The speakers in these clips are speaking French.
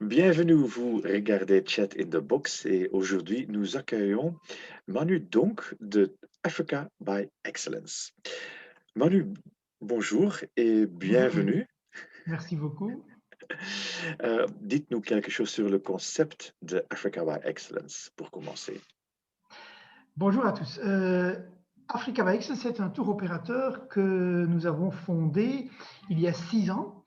Bienvenue, vous regardez Chat in the Box et aujourd'hui nous accueillons Manu donc de Africa by Excellence. Manu, bonjour et Bonjour Louis, bienvenue. merci beaucoup. Dites-nous quelque chose sur le concept de Africa by Excellence pour commencer. Bonjour à tous. Africa by Excellence, c'est un tour opérateur que nous avons fondé il y a 6 ans.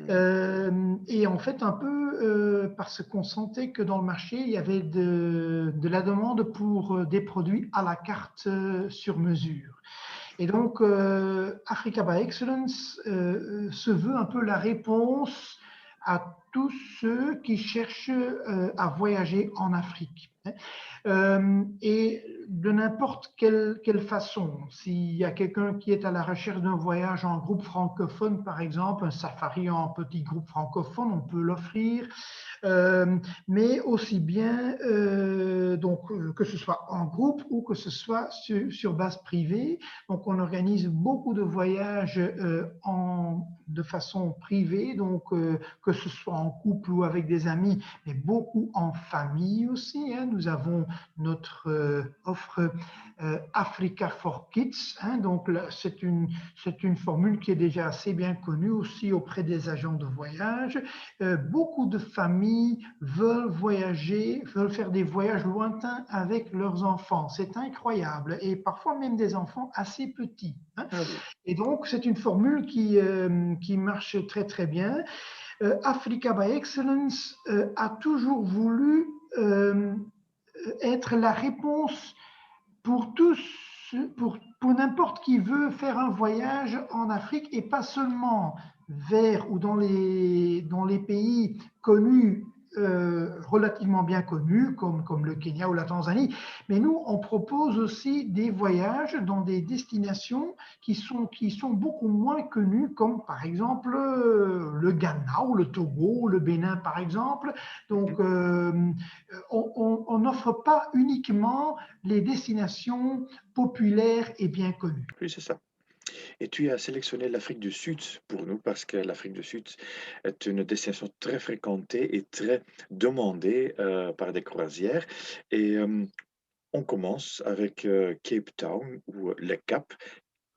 Mhm. Et en fait, un peu parce qu'on sentait que dans le marché, il y avait de la demande pour des produits à la carte sur mesure. Et donc, Africa by Excellence se veut un peu la réponse à tous ceux qui cherchent à voyager en Afrique. Et de n'importe quelle façon. S'il y a quelqu'un qui est à la recherche d'un voyage en groupe francophone, par exemple, un safari en petit groupe francophone, on peut l'offrir. Mais aussi bien que ce soit en groupe ou que ce soit sur base privée. Donc, on organise beaucoup de voyages de façon privée, donc que ce soit en couple ou avec des amis, mais beaucoup en famille aussi. Nous avons notre offre Africa for Kids. Donc, c'est une formule qui est déjà assez bien connue aussi auprès des agents de voyage. Beaucoup de familles veulent voyager, veulent faire des voyages lointains avec leurs enfants. C'est incroyable. Et parfois même des enfants assez petits. Ah oui, Et donc, c'est une formule qui marche très, très bien. Africa by Excellence a toujours voulu être la réponse pour tous, pour n'importe qui veut faire un voyage en Afrique et pas seulement vers ou dans les pays connus, relativement bien connus, comme le Kenya ou la Tanzanie, mais nous, on propose aussi des voyages dans des destinations qui sont beaucoup moins connues, comme par exemple le Ghana ou le Togo ou le Bénin, par exemple. mhm. Donc, on n'offre pas uniquement les destinations populaires et bien connues. Oui, c'est ça. Et tu as sélectionné l'Afrique du Sud pour nous parce que l'Afrique du Sud est une destination très fréquentée et très demandée par des croisières. Et on commence avec Cape Town ou le Cap.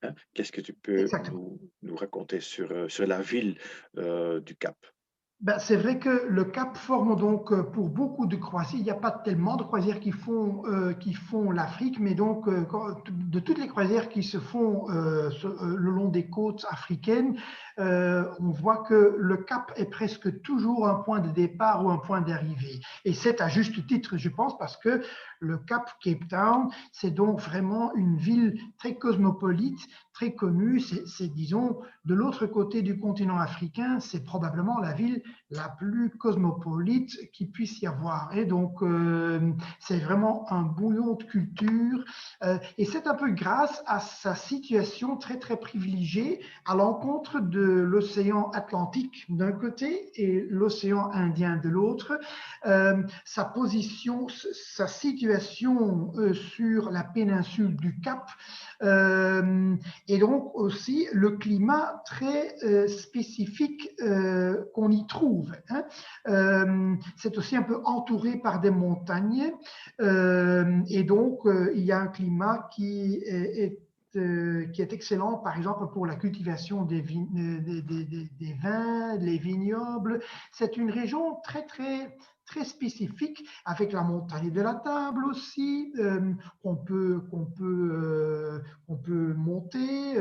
Hein. Qu'est-ce que tu peux Exactement. nous raconter sur la ville du Cap? Ben, c'est vrai que le Cap forme donc pour beaucoup de croisières, il n'y a pas tellement de croisières qui font l'Afrique, mais donc de toutes les croisières qui se font le long des côtes africaines, on voit que le Cap est presque toujours un point de départ ou un point d'arrivée. Et c'est à juste titre, je pense, parce que le Cap Cape Town, c'est donc vraiment une ville très cosmopolite, très connue. C'est, disons, de l'autre côté du continent africain, c'est probablement la ville la plus cosmopolite qu'il puisse y avoir. Et donc, c'est vraiment un bouillon de culture. Et c'est un peu grâce à sa situation très, très privilégiée à l'encontre de l'océan Atlantique d'un côté et l'océan Indien de l'autre. Sa position, sa situation sur la péninsule du Cap et donc aussi le climat très spécifique qu'on y trouve. C'est aussi un peu entouré par des montagnes et donc il y a un climat qui est excellent, par exemple, pour la cultivation des vins, les vignobles. C'est une région très, très, très spécifique, avec la montagne de la Table aussi, qu'on peut monter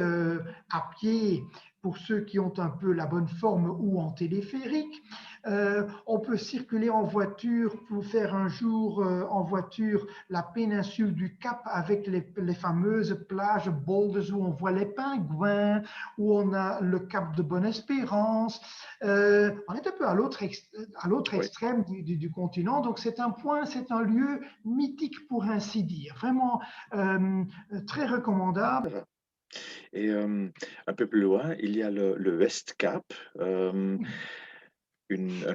à pied pour ceux qui ont un peu la bonne forme ou en téléphérique. On peut circuler en voiture pour faire un jour en voiture la péninsule du Cap avec les fameuses plages Boulders où on voit les pingouins, où on a le Cap de Bonne-Espérance. On est un peu à l'autre Oui. extrême du continent, donc c'est un point, c'est un lieu mythique pour ainsi dire, vraiment très recommandable. Ça va. Et un peu plus loin, il y a le West Cap, un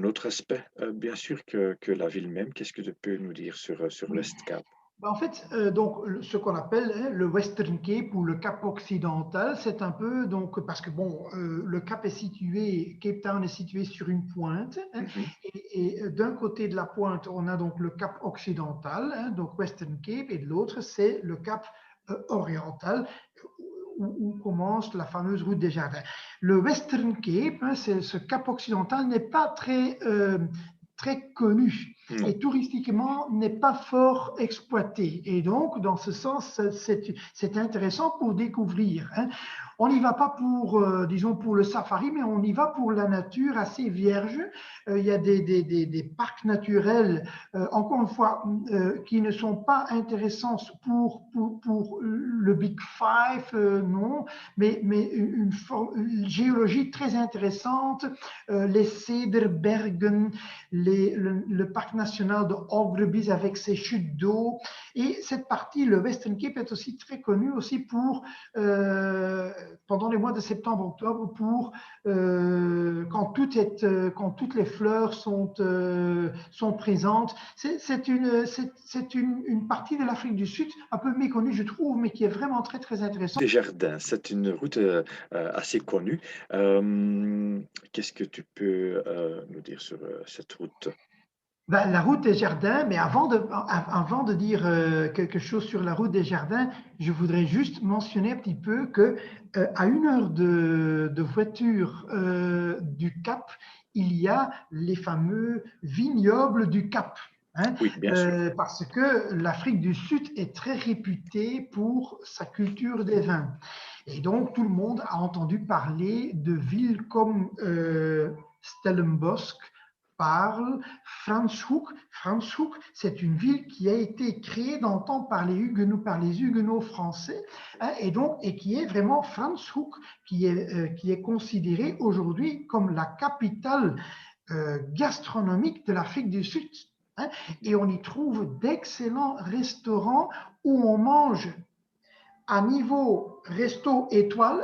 autre aspect, bien sûr, que la ville même. Qu'est-ce que tu peux nous dire sur Oui. West Cap? En fait, donc, ce qu'on appelle le Western Cape ou le Cap occidental, c'est un peu, donc, parce que bon, le Cap est situé, Cape Town est situé sur une pointe, Mhm. Et d'un côté de la pointe, on a donc le cap occidental, hein, donc Western Cape, et de l'autre, c'est le cap oriental, où commence la fameuse route des jardins. Le Western Cape, hein, ce cap occidental, n'est pas très connu Non. et touristiquement n'est pas fort exploité. Et donc, dans ce sens, c'est intéressant pour découvrir, hein. On n'y va pas pour, disons, pour le safari, mais on y va pour la nature assez vierge. Il y a des parcs naturels, encore une fois, qui ne sont pas intéressants pour le Big Five, non, mais une géologie très intéressante, les Cederbergen, le parc national de Ogrebys avec ses chutes d'eau. Et cette partie, le Western Cape, est aussi très connu aussi pour pendant les mois de septembre-octobre, pour quand toutes les fleurs sont présentes. C'est une partie de l'Afrique du Sud un peu méconnue, je trouve, mais qui est vraiment très très intéressante. Des jardins, c'est une route assez connue. Qu'est-ce que tu peux nous dire sur cette route? Ben, la route des jardins, mais avant de dire quelque chose sur la route des jardins, je voudrais juste mentionner un petit peu que à 1 heure de voiture du Cap, il y a les fameux vignobles du Cap, hein, Oui, bien sûr. parce que l'Afrique du Sud est très réputée pour sa culture des vins. Et donc, tout le monde a entendu parler de villes comme Stellenbosch, parle Franschhoek. Franschhoek, c'est une ville qui a été créée dans le temps par les Huguenots français, hein, et qui est vraiment Franschhoek, qui est considérée aujourd'hui comme la capitale gastronomique de l'Afrique du Sud, hein, et on y trouve d'excellents restaurants où on mange à niveau resto étoile,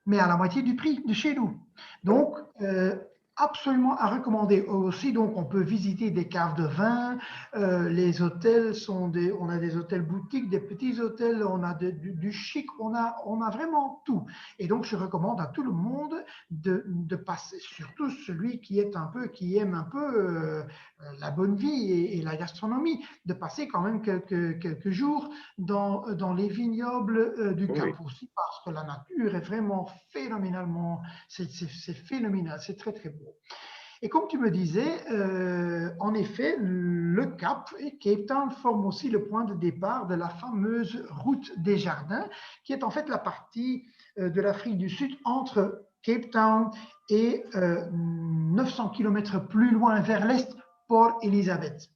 mais à la moitié du prix de chez nous. Voilà. Donc, absolument à recommander aussi. Donc, on peut visiter des caves de vin. Les hôtels on a des hôtels boutiques, des petits hôtels, on a du chic, on a vraiment tout. Et donc, je recommande à tout le monde de passer, surtout celui qui aime un peu la bonne vie et la gastronomie, de passer quand même quelques jours dans les vignobles du Oui, Cap aussi, parce que la nature est vraiment phénoménalement, c'est phénoménal, c'est très très beau. Et comme tu me disais, en effet, le Cap et Cape Town forment aussi le point de départ de la fameuse route des jardins, qui est en fait la partie de l'Afrique du Sud entre Cape Town et 900 km plus loin vers l'est, Port Elizabeth.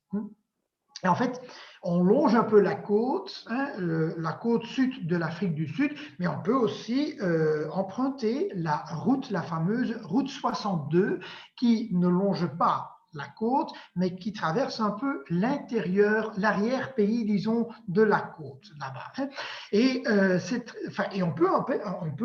Et en fait, on longe un peu la côte, hein, la côte sud de l'Afrique du Sud, mais on peut aussi emprunter la fameuse route 62, qui ne longe pas la côte, mais qui traverse un peu l'intérieur, l'arrière-pays, disons, de la côte là-bas, hein. Et, et on peut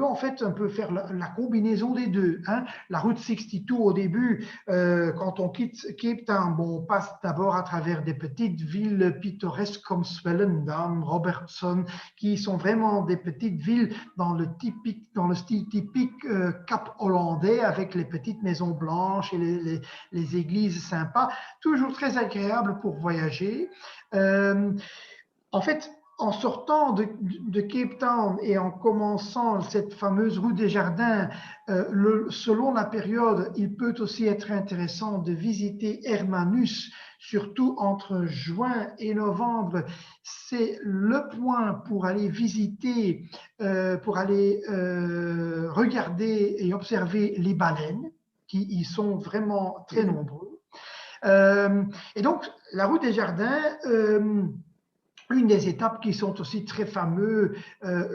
en fait un peu faire la combinaison des deux, hein. La route 62 au début, quand on quitte Cape Town, bon, on passe d'abord à travers des petites villes pittoresques comme Swellendam, Robertson, qui sont vraiment des petites villes dans le style typique cap hollandais, avec les petites maisons blanches et les églises sympas, toujours très agréable pour voyager. En fait, en sortant de Cape Town et en commençant cette fameuse route des jardins, selon la période, il peut aussi être intéressant de visiter Hermanus, surtout entre juin et novembre. C'est le point pour aller visiter, pour aller regarder et observer les baleines, qui y sont vraiment très oui. nombreux. Et donc, la route des jardins, une des étapes qui sont aussi très fameuses,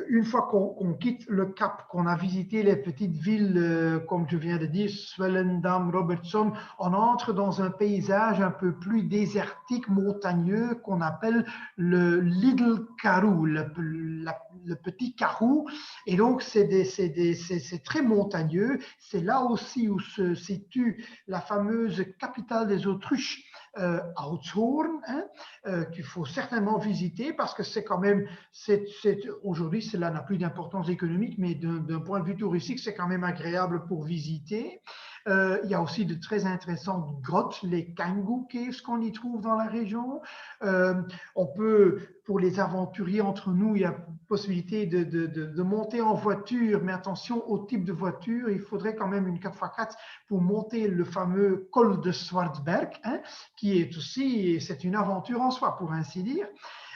une fois qu'on quitte le Cap, qu'on a visité les petites villes, comme je viens de dire, Swellendam, Robertson, on entre dans un paysage un peu plus désertique, montagneux, qu'on appelle le Little Karoo, le petit Karoo. Et donc, c'est très montagneux. C'est là aussi où se situe la fameuse capitale des autruches, Oudtshoorn, hein, qu'il faut certainement visiter, parce que c'est quand même, aujourd'hui, cela n'a plus d'importance économique, mais d'un point de vue touristique, c'est quand même agréable pour visiter. Il y a aussi de très intéressantes grottes, les Kangoo Caves qu'on y trouve dans la région. On peut, pour les aventuriers entre nous, il y a possibilité de monter en voiture, mais attention au type de voiture, il faudrait quand même une 4x4 pour monter le fameux col de Swartberg, hein, qui est aussi, c'est une aventure en soi, pour ainsi dire.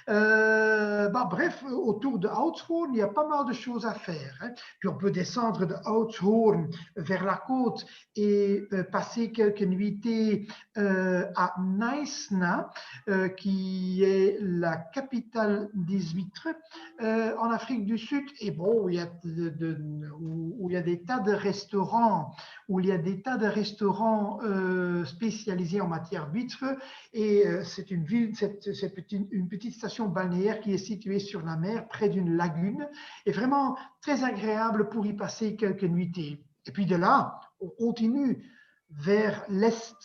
Bref, autour de Oudshoorn, il y a pas mal de choses à faire, hein. Puis on peut descendre de Oudshoorn vers la côte et passer quelques nuitées à Naïsna, qui est la capitale des huîtres en Afrique du Sud. Et bon, où il y a des tas de restaurants, spécialisés en matière d'huîtres. Et c'est une ville, une petite station balnéaire qui est située sur la mer, près d'une lagune, et vraiment très agréable pour y passer quelques nuitées. Et puis de là, on continue vers l'est,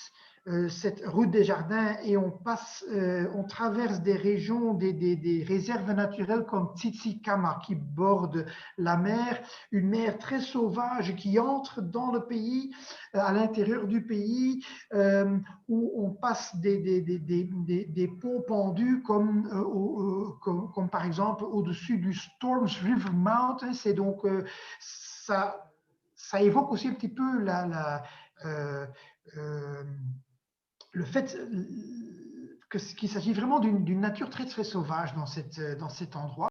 cette route des jardins, et on traverse des régions, des réserves naturelles comme Tsitsikama qui bordent la mer, une mer très sauvage qui entre dans le pays, à l'intérieur du pays, où on passe des ponts pendus comme par exemple au-dessus du Storms River Mountain. C'est donc ça évoque aussi un petit peu euh, euh, le fait qu'il s'agit vraiment d'une nature très très sauvage dans cet endroit.